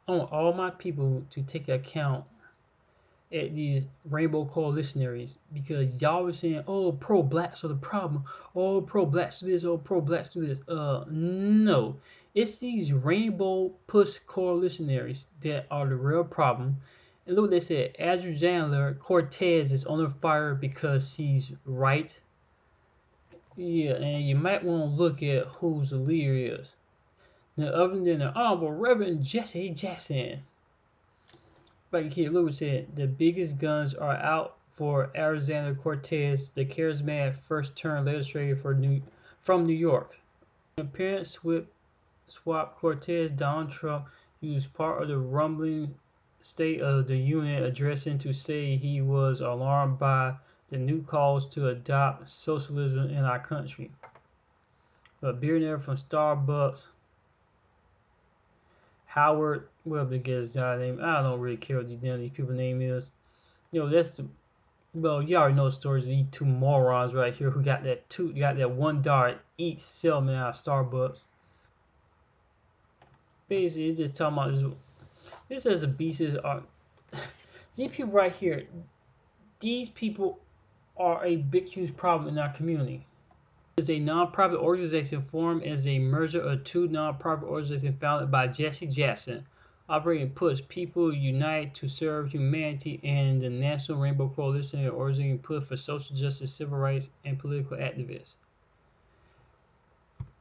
I want all my people to take account at these rainbow coalitionaries because y'all were saying, oh, pro-blacks are the problem. Oh, pro-blacks do this. Oh, pro-blacks do this. No. It's these rainbow push coalitionaries that are the real problem. And look what they said. Alexandria Cortez is under fire because she's right. Yeah, and you might want to look at who the leader is. Now, other than the Honorable Reverend Jesse Jackson. Right here, Lewis said the biggest guns are out for Alexander Cortez, the charismatic first-term legislator from New York. In appearance with swap Cortez, Donald Trump used part of the rumbling State of the Union addressing to say he was alarmed by the new calls to adopt socialism in our country. A billionaire from Starbucks, Howard, whatever the guy's name, I don't really care what these people's name is. Well, you already know the stories of these two morons right here who got that $1 each salesman out of Starbucks. Basically, it's just talking about this as a beast. These people right here, these people are a big, huge problem in our community. It's a non-profit organization formed as a merger of two non-profit organizations founded by Jesse Jackson, operating push people unite to serve humanity, and the National Rainbow Coalition, an organization push for social justice, civil rights, and political activists.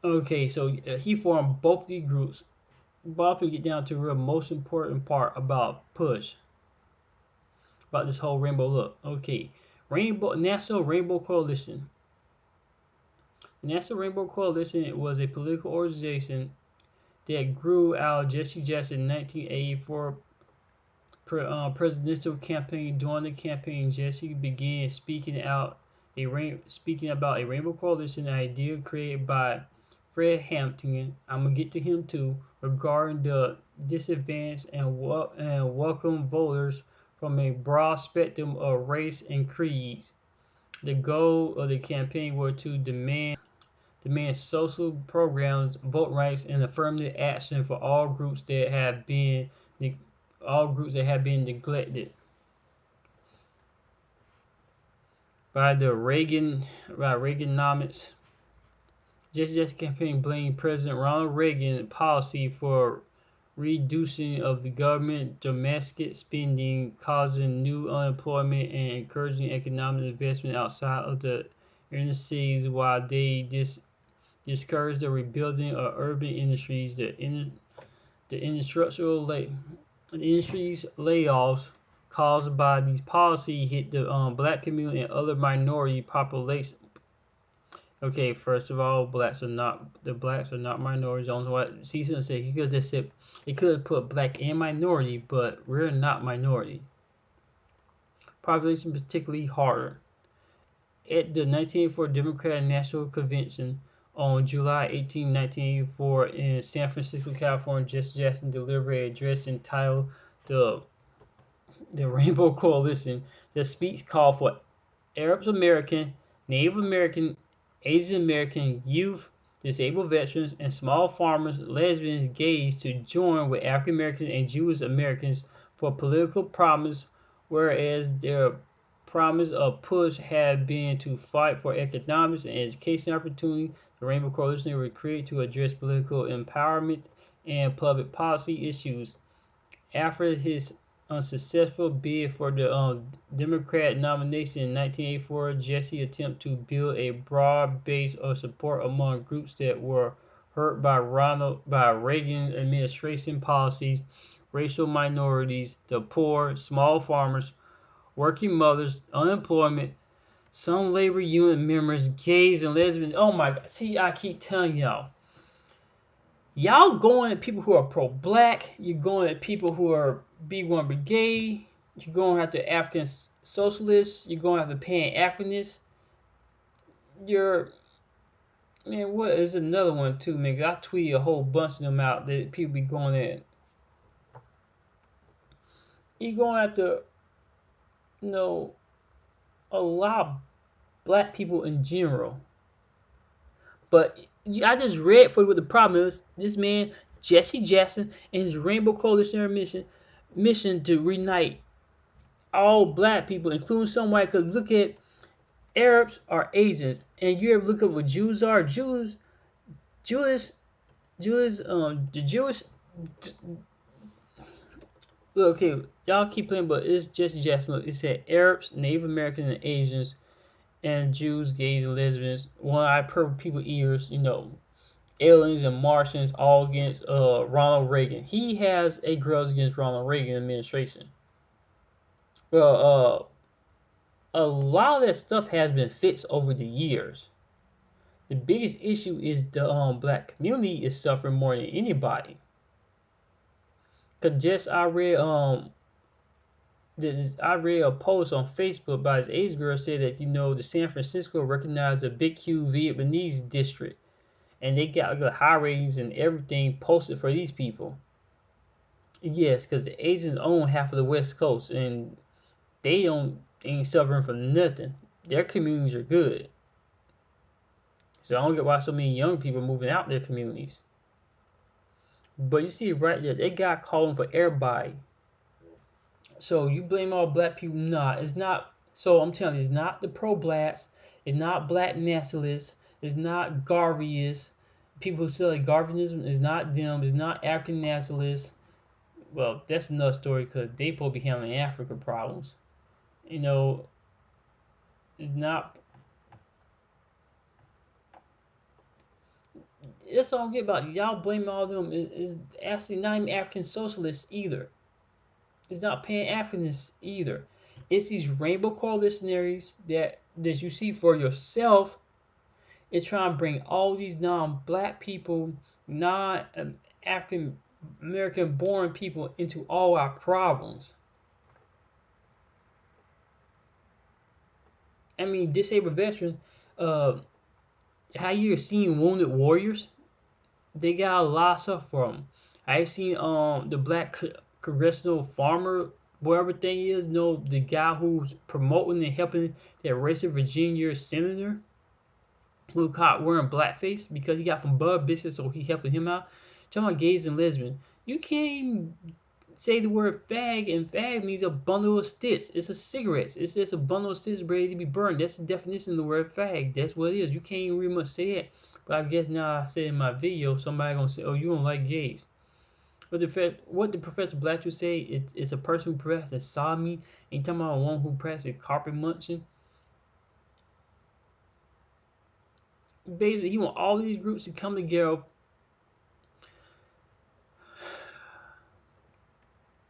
Okay, so he formed both these groups. But we get down to the real most important part about push, about this whole rainbow look. Okay, National Rainbow Coalition. The National Rainbow Coalition was a political organization that grew out of Jesse Jackson's 1984 presidential campaign. During the campaign, Jesse began speaking about a rainbow coalition, an idea created by Fred Hampton. I'm gonna get to him too, regarding the disadvantaged and welcome voters from a broad spectrum of race and creeds. The goal of the campaign was to demand social programs, vote rights, and affirmative action for all groups that have been neglected by Reaganomics. Just campaign blamed President Ronald Reagan's policy for reducing of the government domestic spending, causing new unemployment, and encouraging economic investment outside of the inner cities, while they discouraged the rebuilding of urban industries. The industries layoffs caused by these policies hit the black community and other minority populations. Okay, first of all, blacks are not minorities. On what Caesar said, he could have put black and minority, but we're not minority. Population particularly harder. At the 1984 Democratic National Convention on July 18, 1984, in San Francisco, California, Jesse Jackson delivered an address entitled "The Rainbow Coalition." The speech called for Arab American, Native American, Asian American, youth, disabled veterans, and small farmers, lesbians, gays to join with African Americans and Jewish Americans for political promise, whereas their promise of push had been to fight for economics and education opportunity. The Rainbow Coalition was created to address political empowerment and public policy issues. After his unsuccessful bid for the Democrat nomination in 1984, Jesse attempted to build a broad base of support among groups that were hurt by Reagan administration policies, racial minorities, the poor, small farmers, working mothers, unemployment, some labor union members, gays, and lesbians. Oh my God! See, I keep telling y'all going at people who are pro-black. You're going at people who are B1 Brigade. You're going after African socialists. You're going after Pan-Africanists. Man, what is another one too, man? 'Cause I tweeted a whole bunch of them out that people be going at. You're going after, you know, a lot of black people in general. But I just read for you what the problem is. This man, Jesse Jackson and his Rainbow Coalition mission to reunite all black people, including some white. Because look at Arabs are Asians, and you ever look at what Jews are? Jewish, the Jewish. Okay, y'all keep playing, but it's Jesse Jackson. Look, it said Arabs, Native Americans, and Asians, and Jews, gays, and lesbians. One eye purple people ears. Aliens and Martians, all against Ronald Reagan. He has a grudge against Ronald Reagan administration. Well, a lot of that stuff has been fixed over the years. The biggest issue is the black community is suffering more than anybody. Cause just I read a post on Facebook by this Asian girl said that the San Francisco recognized a Big Q Vietnamese district, and they got the high ratings and everything posted for these people. Yes, because the Asians own half of the West Coast, and they ain't suffering from nothing. Their communities are good. So I don't get why so many young people are moving out their communities. But you see right there, they got calling for everybody. So you blame all black people? Nah, it's not. So I'm telling you, it's not the pro-blacks. It's not black nationalists. It's not Garveyists. People who say like Garveyism is not them. It's not African nationalists. Well, that's another story because they supposed to be handling African problems. It's not. That's all I get about y'all blaming all of them. It's actually not even African socialists either. It's not Pan-Africanists either. It's these rainbow coalitionaries that you see for yourself. It's trying to bring all these non-black people, non-African American born people into all our problems. I mean, disabled veterans, how you're seeing wounded warriors, they got a lot of stuff for them. I've seen the black congressional farmer, whatever thing is, the guy who's promoting and helping that racist Virginia senator who caught wearing blackface because he got from Bud Business, so he helping him out. Talking about gays and lesbians, you can't even say the word fag, and fag means a bundle of sticks. It's a cigarette. It's just a bundle of sticks ready to be burned. That's the definition of the word fag. That's what it is. You can't even really much say it. But I guess now I said in my video, somebody gonna say, "Oh, you don't like gays." But what the Professor Blatcher say? It's a person who practices sodomy. Ain't talking about one who practices carpet munching. Basically, he want all these groups to come together.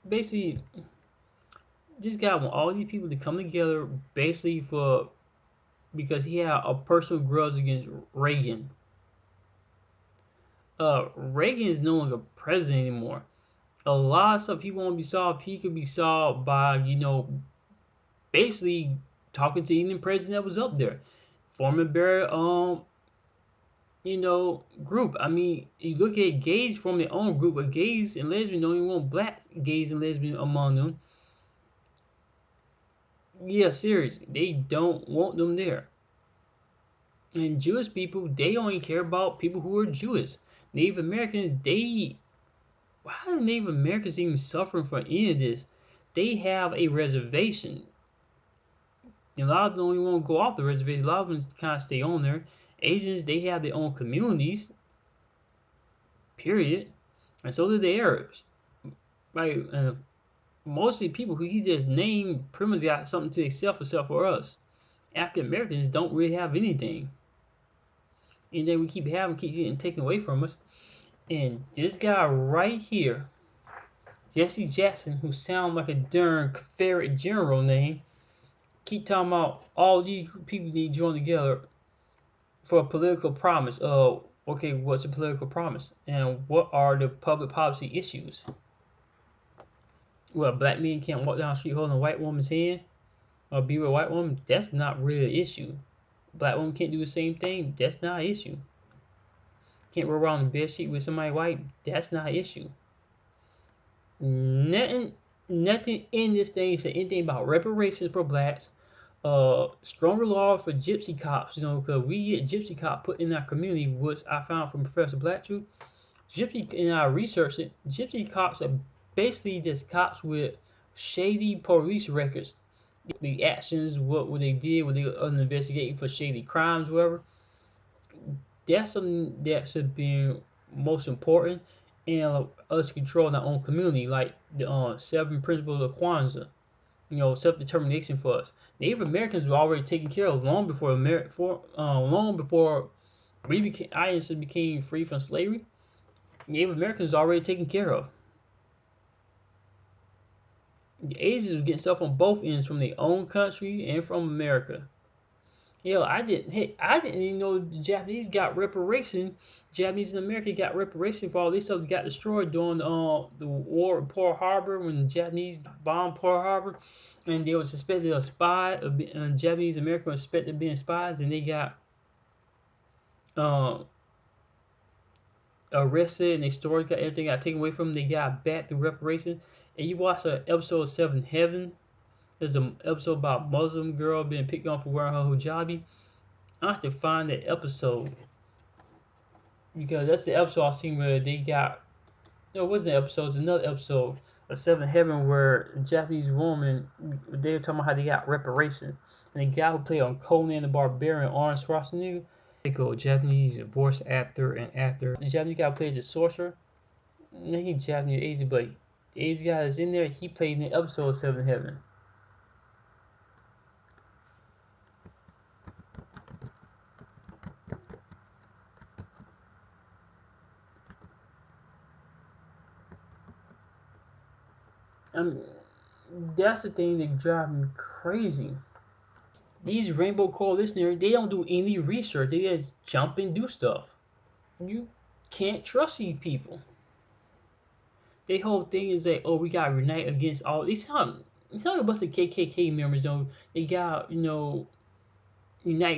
Basically, this guy want all these people to come together basically because he had a personal grudge against Reagan. Reagan is no longer president anymore. A lot of stuff he want to be solved, he could be solved by, basically talking to any president that was up there. Forming a better, group. I mean, you look at gays from their own group, but gays and lesbians don't even want black gays and lesbians among them. Yeah, seriously, they don't want them there. And Jewish people, they only care about people who are Jewish. Native Americans, why are Native Americans even suffering from any of this? They have a reservation. And a lot of them don't even want to go off the reservation. A lot of them kind of stay on there. Asians, they have their own communities. Period. And so do the Arabs. Right? Mostly people who he just named pretty much got something to themselves except for us. African Americans don't really have anything. Anything we keep having keep getting taken away from us. And this guy right here, Jesse Jackson, who sounds like a darn Confederate general name, keep talking about all these people need to join together for a political promise. Okay, what's a political promise? And what are the public policy issues? Well, black men can't walk down the street holding a white woman's hand or be with a white woman. That's not really an issue. Black women can't do the same thing. That's not an issue. Can't roll around in the bed sheet with somebody white. That's not an issue. Nothing in this thing said anything about reparations for blacks. Stronger laws for gypsy cops. Because we get gypsy cop put in our community, which I found from Professor Blacktrue. Gypsy, and I researched it, gypsy cops are basically just cops with shady police records. The actions, what they did, what they were investigating for shady crimes, whatever. That's something that should be most important, and us controlling our own community, like the 7 principles of Kwanzaa. Self-determination for us. Native Americans were already taken care of long before I became free from slavery. Native Americans were already taken care of. The Asians were getting stuff on both ends from their own country and from America. I didn't even know the Japanese got reparation. Japanese and America got reparation for all this stuff that got destroyed during the war at Pearl Harbor when the Japanese bombed Pearl Harbor, and they were suspected of Japanese American was suspected of being spies, and they got uh, arrested, and their story got everything got taken away from them. They got back through reparation. And you watch episode 7, Heaven. There's an episode about a Muslim girl being picked on for wearing her hijabi. I have to find that episode because that's the episode I seen where they got. No, it wasn't an episode. It's another episode of Seven Heaven where a Japanese woman. They were talking about how they got reparations, and the guy who played on Conan the Barbarian, Arnold Schwarzenegger, they go Japanese voice actor and actor. The Japanese guy who plays the sorcerer. No, he's Japanese Asian, but the Asian guy that's in there, he played in the episode of Seven Heaven. I mean, that's the thing that drives me crazy. These Rainbow Coalitionaries, they don't do any research. They just jump and do stuff. You can't trust these people. Their whole thing is that, oh, we gotta unite against all. It's not a bunch of KKK members though. They got unite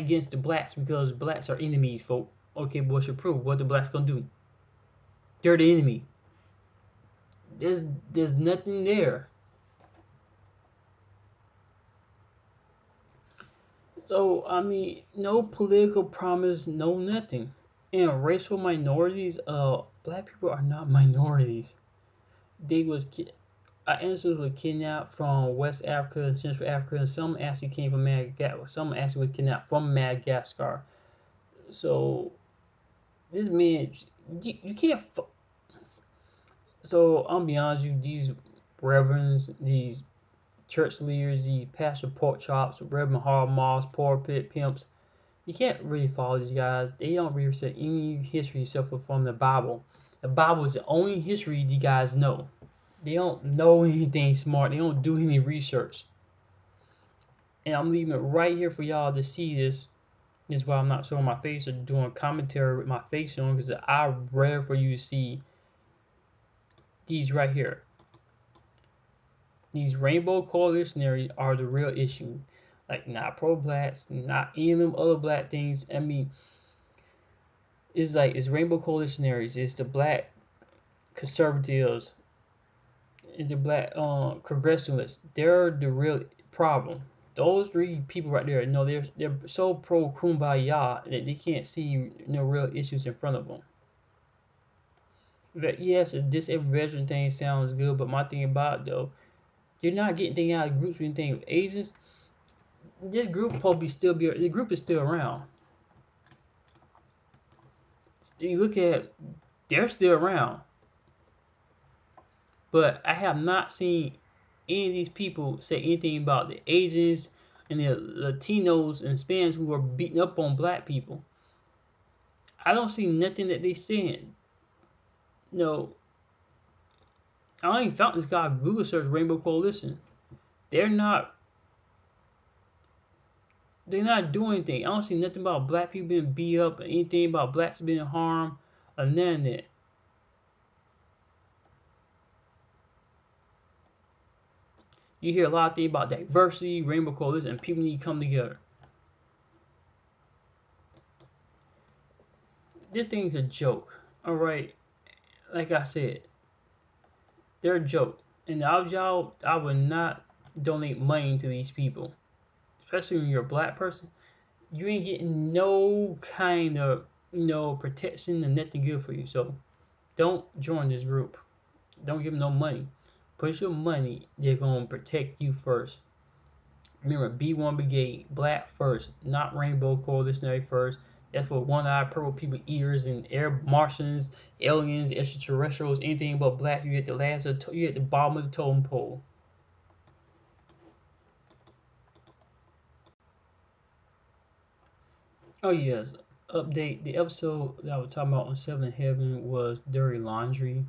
against the blacks because blacks are enemies, folk. Okay, but what's your proof? What the blacks gonna do? They're the enemy. There's nothing there. So I mean, no political promise, no nothing. And racial minorities, black people are not minorities. They was our ancestors were kidnapped from West Africa and Central Africa, and some actually came from Madagascar. Some actually were kidnapped from Madagascar. So this man, you can't. So I'll be honest with you, these reverends, these church leaders, these pastor pork chops, Reverend Hard Moss, pulpit pimps, you can't really follow these guys. They don't research any history except for from the Bible. The Bible is the only history these guys know. They don't know anything smart. They don't do any research. And I'm leaving it right here for y'all to see this. This is why I'm not showing my face or doing commentary with my face on, because I rare for you to see these right here. These Rainbow Coalitionaries are the real issue. Like, not pro-blacks, not any of them other black things. I mean, it's Rainbow Coalitionaries. It's the black conservatives. It's the black progressivists. They're the real problem. Those 3 people right there, no, they're so pro kumbaya that they can't see no real issues in front of them. That yes, this veteran thing sounds good, but my thing about it though, you're not getting things out of groups or anything with Asians. This group probably the group is still around. You look at, they're still around. But I have not seen any of these people say anything about the Asians and the Latinos and Spanish who are beating up on black people. I don't see nothing that they saying. No, I only found this guy Google search Rainbow Coalition. They're not doing anything. I don't see nothing about black people being beat up or anything about blacks being harmed or none of that. You hear a lot of things about diversity, Rainbow Coalition, and people need to come together. This thing's a joke, alright? Like I said, they're a joke. And I was y'all, I would not donate money to these people. Especially when you're a black person. You ain't getting no kind of, protection and nothing good for you. So don't join this group. Don't give them no money. Put your money, they're gonna protect you first. Remember, B1 Brigade, black first, not Rainbow Coalitionary first. That's for one-eyed purple people, eaters, and air Martians, aliens, extraterrestrials, anything but black. You at the last, you at the bottom of the totem pole. Oh yes, update. The episode that I was talking about on Seven in Heaven was Dirty Laundry.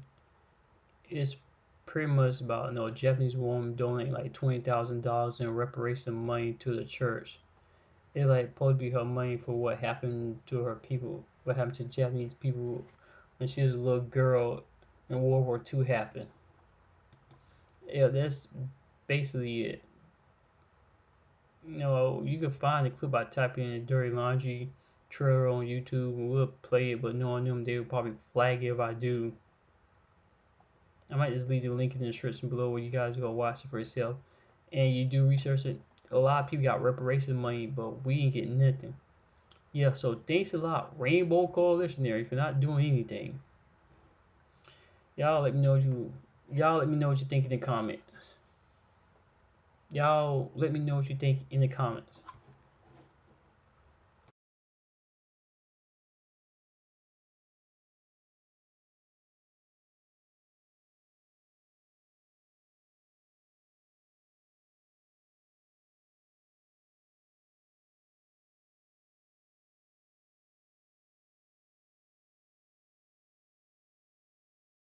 It's pretty much about a Japanese woman donating like $20,000 in reparation money to the church. It like supposed to be her money for what happened to her people, what happened to Japanese people when she was a little girl and World War II happened. Yeah, that's basically it. You can find the clip by typing in Dirty Laundry trailer on YouTube, and we'll play it, but knowing them, they will probably flag it if I do. I might just leave the link in the description below where you guys go watch it for yourself. And you do research it. A lot of people got reparation money, but we ain't getting nothing. Yeah, so thanks a lot, Rainbow Coalitionary, for not doing anything. Y'all let me know what you think in the comments. Y'all let me know what you think in the comments.